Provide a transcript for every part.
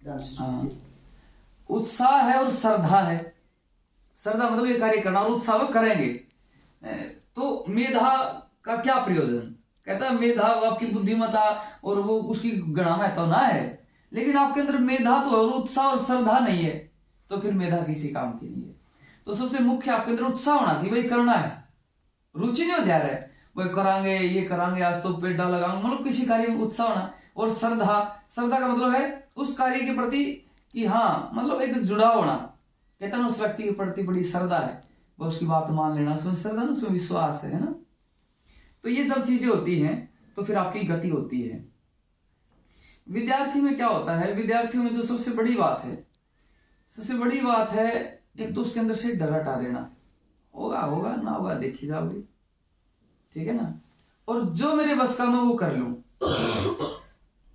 हाँ, उत्साह है और श्रद्धा है। श्रद्धा मतलब ये कार्य करना, और उत्साह वो करेंगे। तो मेधा का क्या प्रयोजन? कहता है मेधा आपकी बुद्धिमत्ता और वो उसकी गणना में तो ना है, लेकिन आपके अंदर मेधा तो और उत्साह और श्रद्धा नहीं है, तो फिर मेधा किसी काम की नहीं है। तो सबसे मुख्य आपके अंदर उत्साह होना चाहिए, वही करना है, रुचि नहीं हो जा रहा है वही करांगे, ये करांगे, आज तो पेड़ा लगाऊंगा, मतलब किसी कार्य में उत्साह होना। और श्रद्धा, श्रद्धा का मतलब है उस कार्य के प्रति कि हाँ, मतलब एक जुड़ाव होना। कहता ना उस व्यक्ति के प्रति बड़ी श्रद्धा है, वो उसकी बात मान लेना, उसमें श्रद्धा ना, उसमें विश्वास है ना। तो ये जब चीजें होती हैं तो फिर आपकी गति होती है। विद्यार्थी में क्या होता है? विद्यार्थियों में जो सबसे बड़ी बात है, सबसे बड़ी बात है एक तो उसके अंदर से डर हटा देना। होगा होगा ना होगा देखी जाओगी, ठीक है ना। और जो मेरे बस का मैं वो कर लूं।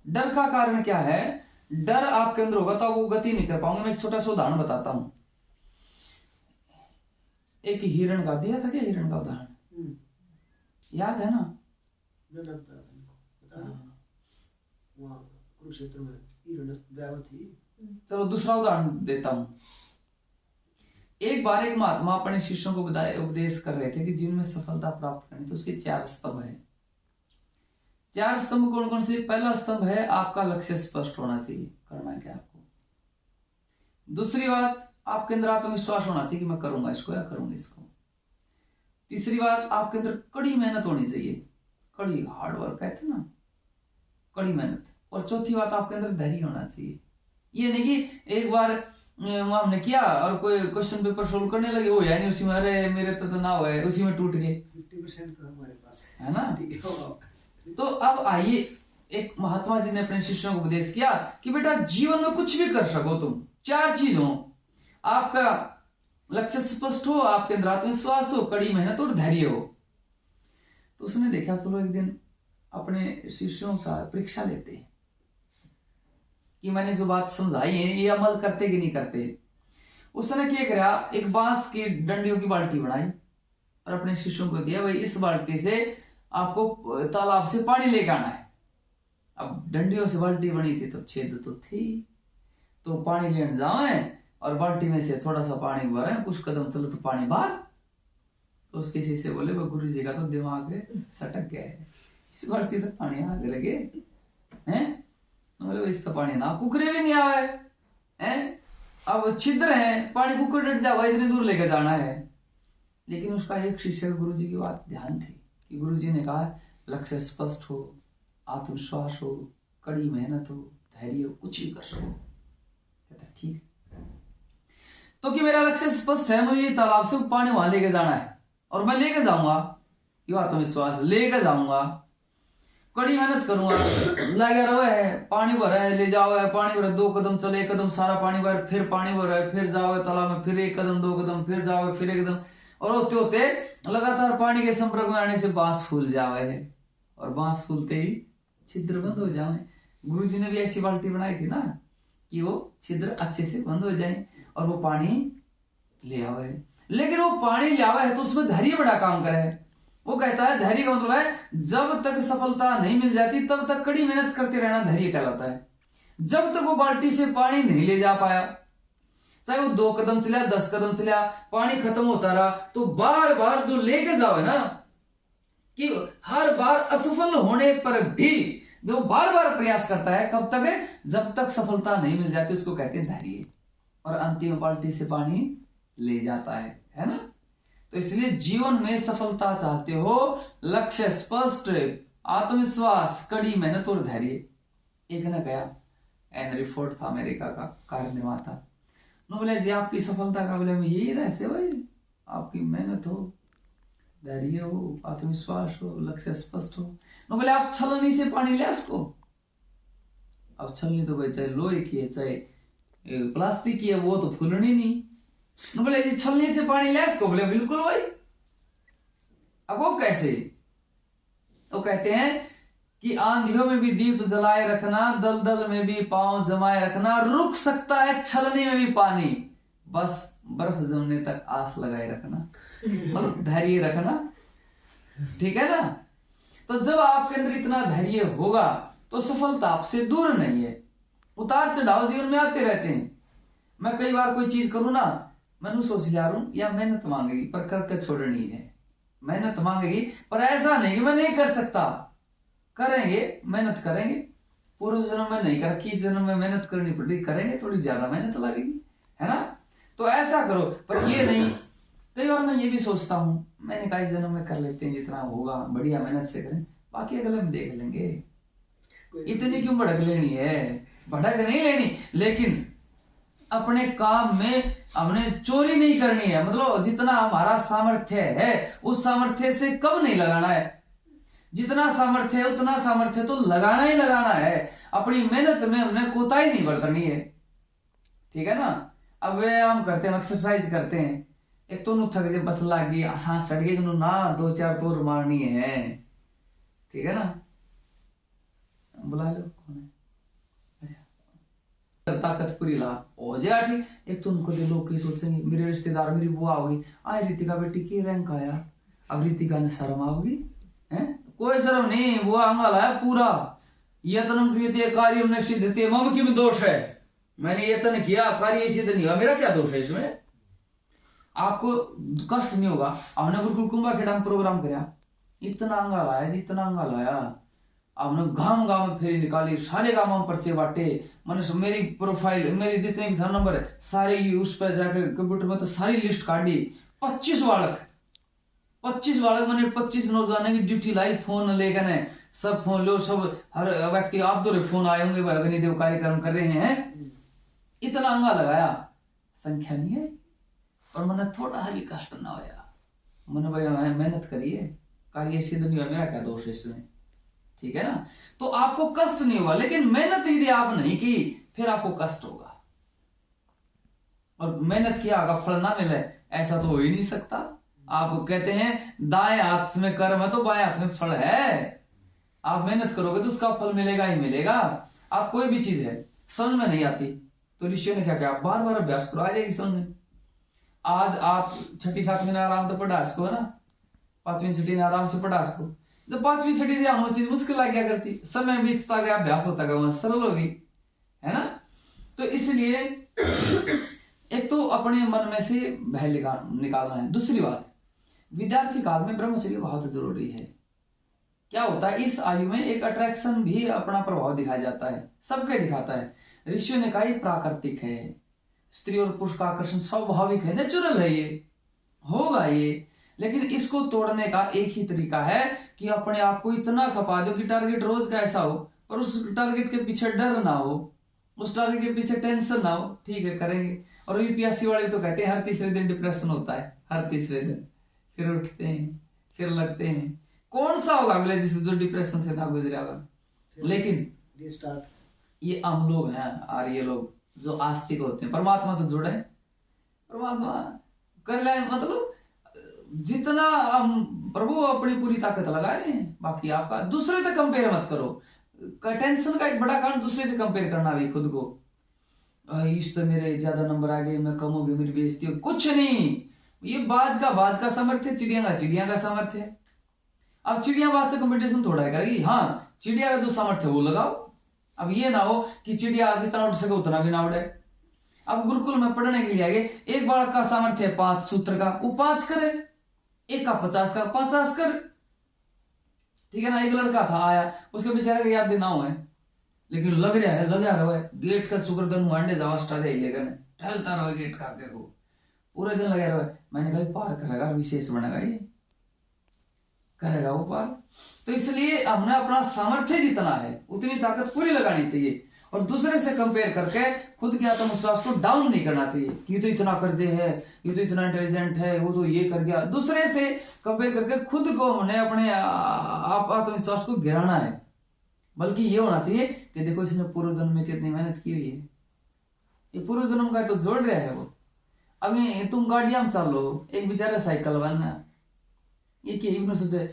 डर का कारण क्या है? डर आपके अंदर होगा तो वो गति नहीं कर पाऊंगे। मैं एक छोटा सा उदाहरण बताता हूं। एक हिरण का दिया था क्या, हिरण का उदाहरण याद है ना? कुरुक्षेत्र में हिरण गाय थी। चलो दूसरा उदाहरण देता हूं। एक बार एक महात्मा अपने शिष्यों को उपदेश कर रहे थे कि जीवन में सफलता प्राप्त करनी, तो उसके 4 स्तंभ है। 4 स्तंभ कौन कौन से? पहला स्तंभ है आपका लक्ष्य स्पष्ट होना चाहिए, करना है क्या आपको। दूसरी बात, आपके अंदर आत्मविश्वास होना चाहिए कि मैं करूंगा इसको या करूंगा इसको। तीसरी बात, आपके अंदर कड़ी मेहनत होनी चाहिए, कड़ी हार्डवर्क कहते हैं ना, कड़ी मेहनत। और चौथी बात, आपके अंदर धैर्य होना चाहिए। ये नहीं कि एक बार हमने किया और कोई क्वेश्चन पेपर सोल्व करने लगे, वो यानी उसी में अरे मेरे तो ना हुआ है, उसी में टूट गए, 50% तो हमारे पास है ना। तो अब आइए, एक महात्मा जी ने अपने शिष्यों को उपदेश किया कि बेटा जीवन में कुछ भी कर सको तुम, 4 चीज हो, आपका लक्ष्य स्पष्ट हो, आपके अंदर आत्मविश्वास हो, कड़ी मेहनत और धैर्य हो। तो उसने देखा चलो एक दिन अपने शिष्यों का परीक्षा लेते हैं कि मैंने जो बात समझाई है ये अमल करते कि नहीं करते। उसने क्या करा, एक बांस की डंडियों की बाल्टी बनाई और अपने शिष्यों को दिया, भाई इस बाल्टी से आपको तालाब से पानी लेके आना है। अब डंडियों से बाल्टी बनी थी तो छेद तो थी, तो पानी लेने जाए और बाल्टी में से थोड़ा सा पानी भरे, कुछ कदम चलो तो पानी बाहर। तो उसके शिष्य बोले वो गुरु जी का तो दिमाग सटक गया है, इस बाल्टी तो पानी आगे लगे हैं, मतलब इस तो पानी ना कुकरे भी नहीं आवे हैं, अब छिद्र है, पानी कुकर डट जाओगा, इतनी दूर लेकर जाना है। लेकिन उसका एक शिष्य गुरु जी की बात ध्यान थी कि गुरु जी ने कहा लक्ष्य स्पष्ट हो, आत्मविश्वास हो, कड़ी मेहनत हो, धैर्य हो, कुछ भी कर सको। कहता ठीक, तो कि मेरा लक्ष्य स्पष्ट है, मुझे तालाब से पानी वहां लेके जाना है और मैं लेके जाऊंगा, ये आत्मविश्वास लेके जाऊंगा, कड़ी मेहनत करूंगा, लगे रहो है, पानी भरा है ले जाओ है, पानी भरा 2 कदम चले, 1 कदम सारा पानी भर, फिर पानी भरा है, फिर जाओ है तालाब में, फिर 1 कदम 2 कदम, फिर जाओ है, फिर 1 कदम, और होते होते लगातार पानी के संपर्क में आने से बांस फूल जावे है, और बांस फूलते ही छिद्र बंद हो जाए। गुरु जी ने भी ऐसी बाल्टी बनाई थी ना कि वो छिद्र अच्छे से बंद हो जाए और वो पानी ले आवे। लेकिन वो पानी ले आवा है तो उसमें धैर्य बड़ा काम करे। वो कहता है धैर्य का मतलब है जब तक सफलता नहीं मिल जाती तब तक कड़ी मेहनत करते रहना धैर्य कहलाता है। जब तक वो बाल्टी से पानी नहीं ले जा पाया, चाहे वो 2 कदम चला, 10 कदम चला, पानी खत्म होता रहा, तो बार बार जो लेके जाओ ना, कि हर बार असफल होने पर भी जो बार बार प्रयास करता है, कब तक? जब तक सफलता नहीं मिल जाती, उसको कहते हैं धैर्य। और अंतिम बाल्टी से पानी ले जाता है ना। तो इसलिए जीवन में सफलता चाहते हो, लक्ष्य स्पष्ट, आत्मविश्वास, कड़ी मेहनत और धैर्य। एक ने कहा, हेनरी फोर्ड था अमेरिका का कार निर्माता, बोले जी आपकी सफलता का बोले यही रहस्य भाई, आपकी मेहनत हो, धैर्य हो, आत्मविश्वास हो, लक्ष्य स्पष्ट हो। बोले आप छलनी से पानी ले उसको। अब छलनी तो भाई चाहे लोहे की है चाहे प्लास्टिक की है, वो तो फूलनी नहीं। बोले जी छलनी से पानी ले इसको। बोले बिल्कुल भाई। अब वो कैसे? तो कहते हैं कि आंधियों में भी दीप जलाए रखना, दलदल में भी पांव जमाए रखना, रुक सकता है छलनी में भी पानी, बस बर्फ जमने तक आस लगाए रखना, मतलब धैर्य रखना। ठीक है ना। तो जब आपके अंदर इतना धैर्य होगा तो सफलता आपसे दूर नहीं है। उतार चढ़ाव जीवन में आते रहते हैं। मैं कई बार कोई चीज करूँ ना, मैंने सोच लिया या मेहनत मांगेगी पर करके छोड़नी है, मेहनत मांगेगी पर ऐसा नहीं कि मैं नहीं कर सकता, करेंगे, मेहनत करेंगे। पूर्व जन्म में नहीं कर, किस जन्म में मेहनत करनी पड़ेगी, करेंगे, थोड़ी ज्यादा मेहनत लगेगी, है ना। तो ऐसा करो, पर ये नहीं। कई बार मैं ये भी सोचता हूँ, मैंने कहा इस जन्म में कर लेते हैं, जितना होगा बढ़िया मेहनत से करें, बाकी अगले में देख लेंगे। इतनी क्यों भड़क लेनी है, भड़क नहीं लेनी, लेकिन अपने काम में हमने चोरी नहीं करनी है। मतलब जितना हमारा सामर्थ्य है उस सामर्थ्य से कम नहीं लगाना है, जितना सामर्थ्य है उतना सामर्थ्य तो लगाना ही लगाना है। अपनी मेहनत में हमने कोताही नहीं बरतनी है, ठीक है ना। अब व्यायाम करते हैं, एक्सरसाइज करते हैं, एक तो थक जे बस लग गई, सांस चढ़ गई ना, 2-4 तोड़ मारनी है, ठीक है ना। बुला लो कौन है, ताकत पूरी ला हो जाए ठीक। एक तो उनको लोग सोचेंगे, मेरे रिश्तेदार, मेरी बुआ होगी, आए रितिका बेटी की रैंक आया, अब रितिका ने शर्म आओगी, है कोई शर्म नहीं, बुआ अंगा लाया पूरा। यत्न क्रियते कार्यम न सिद्धते मम किम दोष है, मैंने यत्न किया, कार्य सिद्ध नहीं हुआ, मेरा क्या दोष है इसमें। आपको कष्ट नहीं होगा। हमने गुरुकुल कुंभा में प्रोग्राम कराया, इतना अंगा लाया जी, इतना अंगा लाया, हमने गांव गांव में फेरी निकाली, सारे गांव में पर्चे बांटे, मैंने मेरी प्रोफाइल, मेरे जितने भी फोन नंबर है सारे उस पर जाकर कंप्यूटर में तो सारी लिस्ट काटी। 25 बालक मैंने 25 नौजवानों की ड्यूटी लाई, फोन लेकर ने सब फोन लो, सब हर व्यक्ति आप तो फोन आए होंगे, अग्निदेव कार्यक्रम कर रहे हैं, इतना अंगा लगाया, संख्या नहीं है। और मैंने थोड़ा भी कष्ट ना होया, मैंने भाई मेहनत करिए, कार्य सिद्ध नहीं हुआ, मेरा क्या दोष है इसमें, ठीक है ना। तो आपको कष्ट नहीं होगा, लेकिन मेहनत यदि आप नहीं की फिर आपको कष्ट होगा, और मेहनत किया का फल ना मिले ऐसा तो हो ही नहीं सकता। आप कहते हैं दाएं हाथ में कर्म है तो बाएं हाथ में फल है, आप मेहनत करोगे तो उसका फल मिलेगा ही मिलेगा। आप कोई भी चीज है समझ में नहीं आती तो ऋषियों ने क्या किया, बार बार अभ्यास करो, आ जाएगी समझ में। आज आप 6ठी 7वीं ने आराम तो पढ़ा इसको, है ना, 5वीं 6ठी ने आराम से पढ़ा इसको। जब 5वीं 6ठी वो चीज मुश्किल लग गया करती, समय बीतता गया, अभ्यास होता गया, वहां सरल होगी, है ना। तो इसलिए एक तो अपने मन में से भय निकालना है। दूसरी बात, विद्यार्थी काल में ब्रह्मचर्य बहुत जरूरी है। क्या होता है, इस आयु में एक अट्रैक्शन भी अपना प्रभाव दिखाया जाता है, सबके दिखाता है। ऋषियों ने कहा ये प्राकृतिक है, स्त्री और पुरुष का आकर्षण स्वाभाविक है, नेचुरल है, ये होगा ये। लेकिन इसको तोड़ने का एक ही तरीका है कि अपने आप को इतना खपा दो कि टारगेट रोज का ऐसा हो, और उस टारगेट के पीछे डर ना हो, उस टारगेट के पीछे टेंशन ना हो, ठीक है करेंगे। और यूपीएससी वाले तो कहते हैं हर तीसरे दिन डिप्रेशन होता है, हर तीसरे दिन, फिर उठते हैं, फिर लगते हैं। कौन सा होगा अगले जिसे जो डिप्रेशन से ना गुजरा होगा। लेकिन ये हम लोग हैं, आर्य लोग जो आस्तिक होते हैं, परमात्मा तो जुड़े, परमात्मा कर ले, मतलब जितना हम प्रभु अपनी पूरी ताकत लगा रहे हैं, बाकी आपका दूसरे से कंपेयर मत करो। टेंशन का एक बड़ा कारण दूसरे से कंपेयर करना भी खुद को, इस तो मेरे ज्यादा नंबर आ गए, मैं कम हो गई, मेरी बेइज्जती हो, कुछ नहीं। ये बाज का सामर्थ्य, चिड़िया का सामर्थ्य है। अब चिड़िया वास्ते कंपटीशन थोड़ा है करेगी, हाँ चिड़िया का जो सामर्थ्य वो लगाओ। अब ये ना हो कि चिड़िया जितना उड़ सके उतना भी ना उड़े। अब गुरुकुल में पढ़ने के लिए आगे, एक बालक का सामर्थ्य है 5 सूत्र का, वो 5 करे, एक का 50 का 50 कर, ठीक है ना। एक लड़का था आया, उसके बेचारे का याद दिनाओ है, लेकिन लग रहा है, लगा रहा है, गेट का चुकरदन अंडे जावा स्टार्ट है, लेकिन टहलता रहो गेट का आगे को, पूरे दिन लगा रहा है। मैंने कहा पार करेगा, विशेष बनेगा, ये करेगा वो पार। तो इसलिए हमने अपना सामर्थ्य जितना है उतनी ताकत पूरी लगानी चाहिए, और दूसरे से कंपेयर करके खुद के आत्मविश्वास को डाउन नहीं करना चाहिए कि ये तो इतना कर्जे है, ये तो इतना इंटेलिजेंट है, वो तो ये कर गया। दूसरे से कंपेयर करके खुद को हमने अपने आत्मविश्वास को गिराना है, बल्कि ये होना चाहिए कि देखो इसने पूर्व जन्म में कितनी मेहनत की हुई है, ये पूर्व जन्म का तो जोड़ रहा है वो। अभी तुम गाड़ियां में चल लो, एक बेचारा साइकिल बनना, ये क्या सोचे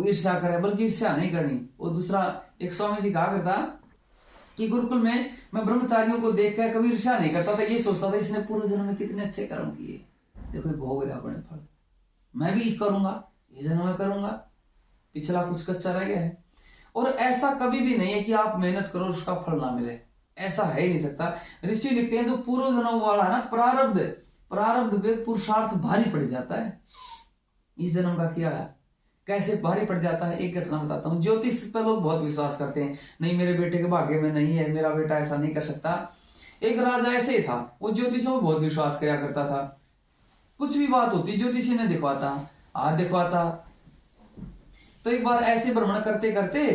ईर्ष्या करे, बल्कि ईर्ष्या नहीं करनी। वो दूसरा एक स्वामी जी कहा करता कि गुरुकुल में मैं ब्रह्मचारियों को देखकर कभी ईर्ष्या नहीं करता था, ये सोचता था इसने पूर्व जन्म में कितने अच्छे कर्म किए, देखो ये भोग रहा अपने फल, मैं भी करूंगा, ये जन्म में करूंगा, पिछला कुछ कच्चा रह गया है। और ऐसा कभी भी नहीं है कि आप मेहनत करो उसका फल ना मिले, ऐसा है ही नहीं सकता। ऋषि लिखते हैं जो पूर्व जन्म वाला है ना, प्रारब्ध पे पुरुषार्थ भारी पड़ जाता है। इस जन्म का किया है कैसे भारी पड़ जाता है, एक घटना बताता हूँ। ज्योतिष पर लोग बहुत विश्वास करते हैं, नहीं मेरे बेटे के भाग्य में नहीं है, मेरा बेटा ऐसा नहीं कर सकता। एक राजा ऐसे ही था, वो ज्योतिषों में बहुत विश्वास किया करता था। कुछ भी बात होती ज्योतिषी ने दिखवाता, हाथ दिखवाता। तो एक बार ऐसे भ्रमण करते करते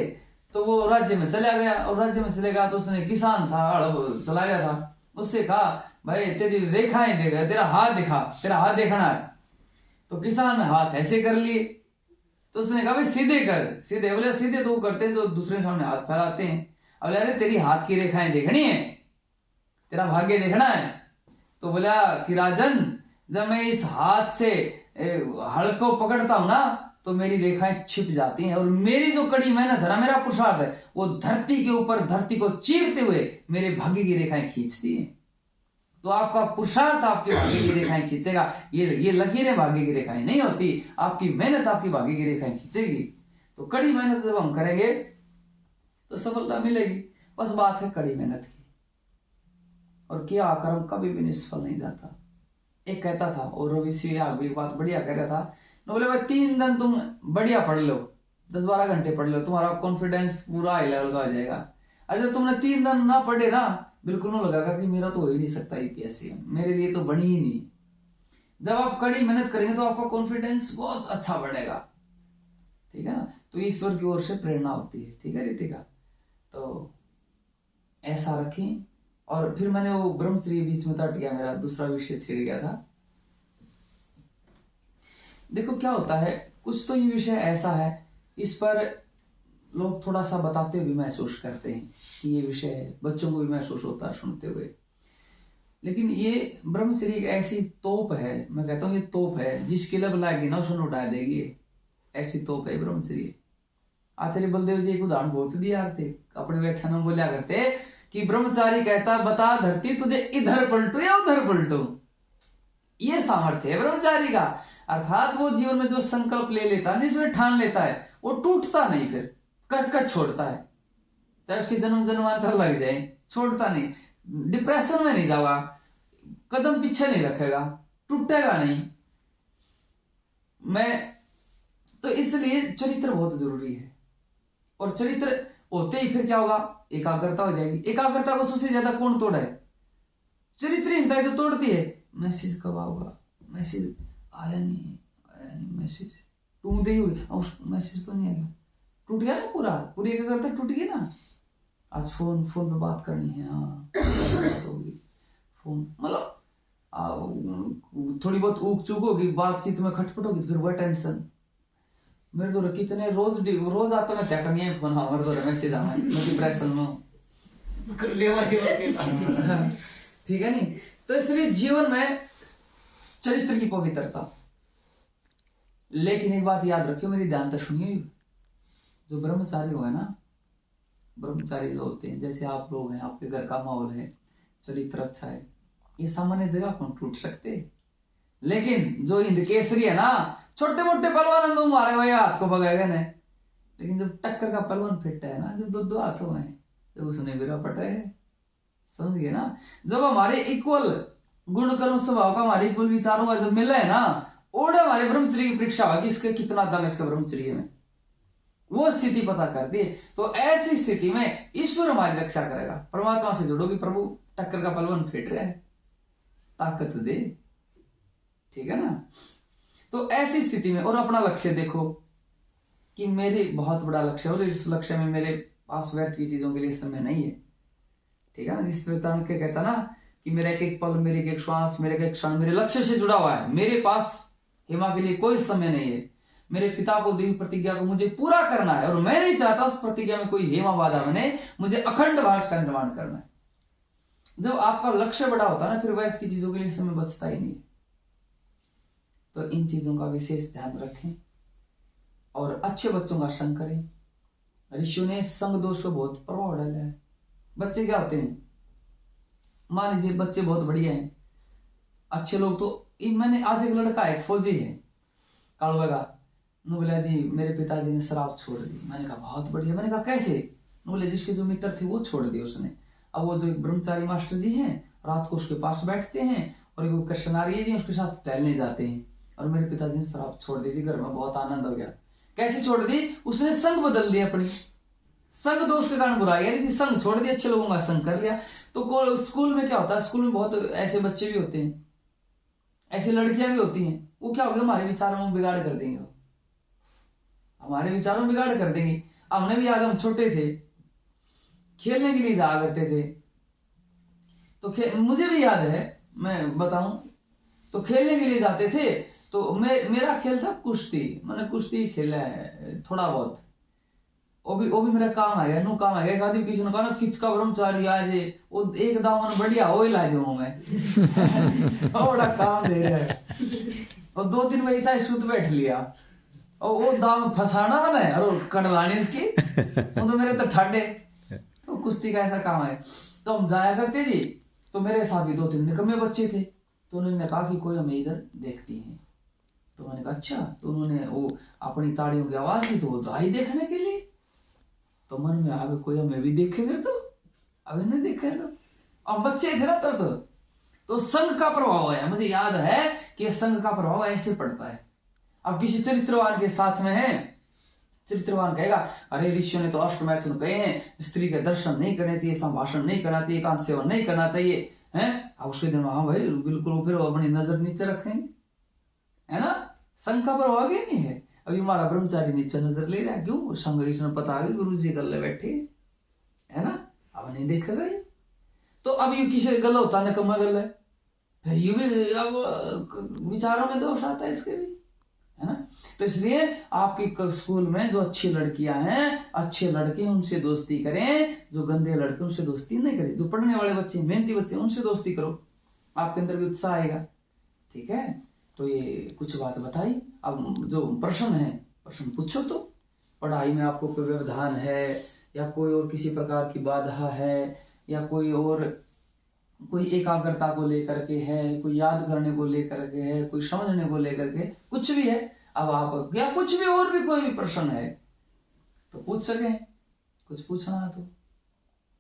तो वो राज्य में चला गया, और राज्य में चले गया तो उसने किसान था, हड़ चला गया था, उससे कहा भाई तेरी रेखाएं देख, तेरा हाथ दिखा, तेरा हाथ देखना है। तो किसान ने हाथ ऐसे कर लिए, तो उसने कहा भाई सीधे कर, सीधे। बोले सीधे तो वो करते हैं जो दूसरे सामने हाथ फैलाते हैं। अब बोले अरे तेरी हाथ की रेखाएं देखनी है, तेरा भाग्य देखना है। तो बोला कि राजन, जब मैं इस हाथ से हल को पकड़ता हूं ना तो मेरी रेखाएं छिप जाती हैं, और मेरी जो कड़ी मेहनत है ना, मेरा पुरुषार्थ है, वो धरती के ऊपर धरती को चीरते हुए मेरे भाग्य की रेखाएं खींचती हैं। तो आपका पुरुषार्थ आपके भाग्य की रेखाएं खींचेगा। ये लकीरें भाग्य की रेखाएं नहीं होती, आपकी मेहनत आपकी भाग्य की रेखाएं खींचेगी। तो कड़ी मेहनत जब हम करेंगे तो सफलता मिलेगी। बस बात है कड़ी मेहनत की, और किया कर्म कभी भी निष्फल नहीं जाता। एक कहता था, और रवि सिंह आग भी बात बढ़िया कह रहा था, बोले भाई 3 दिन तुम बढ़िया पढ़ लो, 10-12 घंटे पढ़ लो, तुम्हारा कॉन्फिडेंस पूरा हाई लेवल का हो जाएगा। और जब तुमने 3 दिन ना पढ़े ना, बिल्कुल नहीं लगेगा कि मेरा तो हो ही नहीं सकता यूपीएससी, मेरे लिए तो बनी ही नहीं। जब आप कड़ी मेहनत करेंगे तो आपका कॉन्फिडेंस बहुत अच्छा बढ़ेगा, ठीक है ना। तो ईश्वर की ओर से प्रेरणा होती है, ठीक है रितिका। तो ऐसा रखें। और फिर मैंने वो ब्रह्मचर्य बीच में तट गया, मेरा दूसरा विषय छिड़ गया था। देखो क्या होता है, कुछ तो ये विषय ऐसा है, इस पर लोग थोड़ा सा बताते हुए महसूस करते हैं कि ये विषय है, बच्चों को भी महसूस होता है सुनते हुए। लेकिन ये ब्रह्मचर्य एक ऐसी तोप है, मैं कहता हूँ ये तोप है, जिसकी लब लाएगी ना उसे उठा देगी, ऐसी तोप है ब्रह्मचर्य। आचार्य बलदेव जी एक उदाहरण बहुत दिया थे, अपने व्याख्यान में बोलिया करते कि ब्रह्मचारी कहता बता धरती तुझे इधर पलटू या उधर पलटू। ये सामर्थ्य है ब्रह्मचारी का। अर्थात वो जीवन में जो संकल्प ले लेता है, जिसमें ठान लेता है, वो टूटता नहीं, फिर कर छोड़ता है। चाहे उसकी जन्म जन्मांतर लग जाए, छोड़ता नहीं, डिप्रेशन में नहीं जाएगा, कदम पीछे नहीं रखेगा, टूटेगा नहीं। तो इसलिए चरित्र बहुत जरूरी है। और चरित्र होते ही फिर क्या होगा, एकाग्रता हो जाएगी। एकाग्रता को सबसे ज्यादा कौन तोड़ा है? चरित्रहीनता तो तोड़ती है। मैसेज कब आऊंगा, मैसेज आया नहीं, मैसेज टूटते ही मैसेज तो नहीं आया, टूट गया ना, पूरी एकाग्रता टूट गई ना। आज फोन पे बात करनी है, हाँ बात होगी, फोन मतलब थोड़ी बहुत ऊक चूक होगी, बातचीत में खटपट होगी, तो फिर वह टेंशन। मेरे तो कितने रोज आता मैं क्या करनी है फोन, हाँ मेरे तो मैसेज आना है, मैं डिप्रेशन में ठीक है नहीं। तो इसलिए जीवन में चरित्र की पवित्रता। लेकिन एक बात याद रखियो, मेरी ध्यान से सुनिए, जो ब्रह्मचारी हो है ना, ब्रह्मचारी जो होते हैं, जैसे आप लोग हैं, आपके घर का माहौल है, चरित्र अच्छा है, ये सामान्य जगह कौन टूट सकते। लेकिन जो हिंद केसरी है ना, छोटे मोटे पहलवान तो मारे हुए हाथ को बगाएगा ने, लेकिन जब टक्कर का पहलवान फिट है ना, जो दो हाथों में, जब उसने बिरा पटा है, समझ गए ना। जब हमारे इक्वल गुण कर्म स्वभाव का, हमारे इक्वल विचारों का जब मिला है ना, और हमारे ब्रह्मचर्य की परीक्षा होगी, इसका कितना दम इसका ब्रह्मचर्य में, वो स्थिति पता करती है। तो ऐसी स्थिति में ईश्वर हमारी रक्षा करेगा। परमात्मा से जुड़ोगी, प्रभु टक्कर का पहलवान फिट रहा है, ताकत दे, ठीक है ना। तो ऐसी स्थिति में, और अपना लक्ष्य देखो कि मेरे बहुत बड़ा लक्ष्य है, और इस लक्ष्य में मेरे पास व्यर्थ की चीजों के लिए समय नहीं है, ठीक है ना। जिस तरह चाणक्य कहता ना कि मेरा एक एक पल, मेरे एक श्वास, मेरे एक क्षण मेरे लक्ष्य से जुड़ा हुआ है, मेरे पास हेमा के लिए कोई समय नहीं है, मेरे पिता को दी प्रतिज्ञा को मुझे पूरा करना है, और मैं नहीं चाहता उस प्रतिज्ञा में कोई हेमा बाधा बने, मुझे अखंड भारत का निर्माण करना है। जब आपका लक्ष्य बड़ा होता है ना, फिर व्यर्थ की चीजों के लिए समय बचता ही नहीं। तो इन चीजों का विशेष ध्यान रखें, और अच्छे बच्चों का संग करें। ऋषियों ने संग दोष को बहुत प्रभाव डाला है। बच्चे क्या होते हैं, मान लीजिए बच्चे बहुत बढ़िया हैं, अच्छे लोग, तो मैंने आज एक लड़का है, फौजी है, कालवा का, बोला जी मेरे पिताजी ने शराब छोड़ दी। मैंने कहा बहुत बढ़िया। मैंने कहा कैसे? बोले जिसके जो मित्र थे वो छोड़ दिए उसने। अब वो जो एक ब्रह्मचारी मास्टर जी हैं, रात को उसके पास बैठते हैं और एक कृष्णारिया जी उसके साथ टहलने जाते हैं। और मेरे पिताजी ने शराब छोड़ दी थी, घर में बहुत आनंद हो गया। कैसे छोड़ दी? उसने संग बदल दिया अपनी। संग दोष के कारण बुराई है, लेकिन संग छोड़ दिया, अच्छे लोगों का संग कर लिया। तो स्कूल में क्या होता है, स्कूल में बहुत ऐसे बच्चे भी होते हैं, ऐसी लड़कियां भी होती हैं, वो क्या होगा, हमारे विचारों में बिगाड़ कर देंगे, हमारे विचारों में बिगाड़ कर देंगे। हमने भी याद, हम छोटे थे, खेलने के लिए जाया करते थे, तो मुझे भी याद है, मैं बताऊं, तो खेलने के लिए जाते थे, तो मेरा खेल था कुश्ती। मैंने कुश्ती खेला है थोड़ा बहुत, वो भी मेरा काम आ गया, नो काम आ गया। आदमी किसी ने कहा ना कितका ब्रह्मचारी आज वो एक दामन बढ़िया हो ही ला दूं मैं बड़ा काम दे रहा है। और 2-3 पैसा सूत बैठ लिया और वो दाम फंसाना बना है और कटलानी उसकी वो तो मेरे तो ठाडे। तो कुश्ती का ऐसा काम है। तो हम जाया करते जी, तो मेरे साथ भी 2-3 निकम्मे बच्चे थे, तो उन्होंने कहा कि कोई हमें इधर देखती है। तो मैंने कहा अच्छा। तो उन्होंने वो अपनी ताड़ियों की आवाज दी, तो वो आई देखने के लिए। तो मन में आगे कोई हमें भी देखे, फिर तो अभी नहीं देखे, तो अब बच्चे थे ना तो संघ का प्रभाव है। मुझे याद है कि संघ का प्रभाव ऐसे पड़ता है। अब किसी चरित्रवान के साथ में है, चरित्रवान कहेगा अरे ऋषियों ने तो अष्टमैथुन कहे हैं, स्त्री के दर्शन नहीं करने चाहिए, संभाषण नहीं करना चाहिए, एकांत सेवन नहीं करना चाहिए, हैं? अब उसके दिन हाँ भाई बिल्कुल, फिर अपनी नजर नीचे रखेंगे, है ना? संघ का प्रभाव नहीं है। अभी हमारा ब्रह्मचारी नीचे नजर ले रहा है, क्यों? संघ इसने पता है गुरु जी गले बैठे, है ना? अब नहीं देखेगा ये। तो अब ये किसी गल होता निकम्मा गल है, फिर ये भी अब विचारों में दोष आता है इसके भी, है ना? तो इसलिए आपकी स्कूल में जो अच्छी लड़कियां हैं, अच्छे लड़के उनसे दोस्ती करें, जो गंदे लड़के उनसे दोस्ती नहीं करें। जो पढ़ने वाले बच्चे, मेहनती बच्चे, उनसे दोस्ती करो, आपके अंदर भी उत्साह आएगा। ठीक है, तो ये कुछ बात बताई। अब जो प्रश्न है, प्रश्न पूछो। तो पढ़ाई में आपको कोई व्यवधान है, या कोई और किसी प्रकार की बाधा है, या कोई और कोई एकाग्रता को लेकर के है, कोई याद करने को लेकर के है, कोई समझने को लेकर के, कुछ भी है। अब आप या कुछ भी और भी कोई भी प्रश्न है तो पूछ सके, कुछ पूछना है तो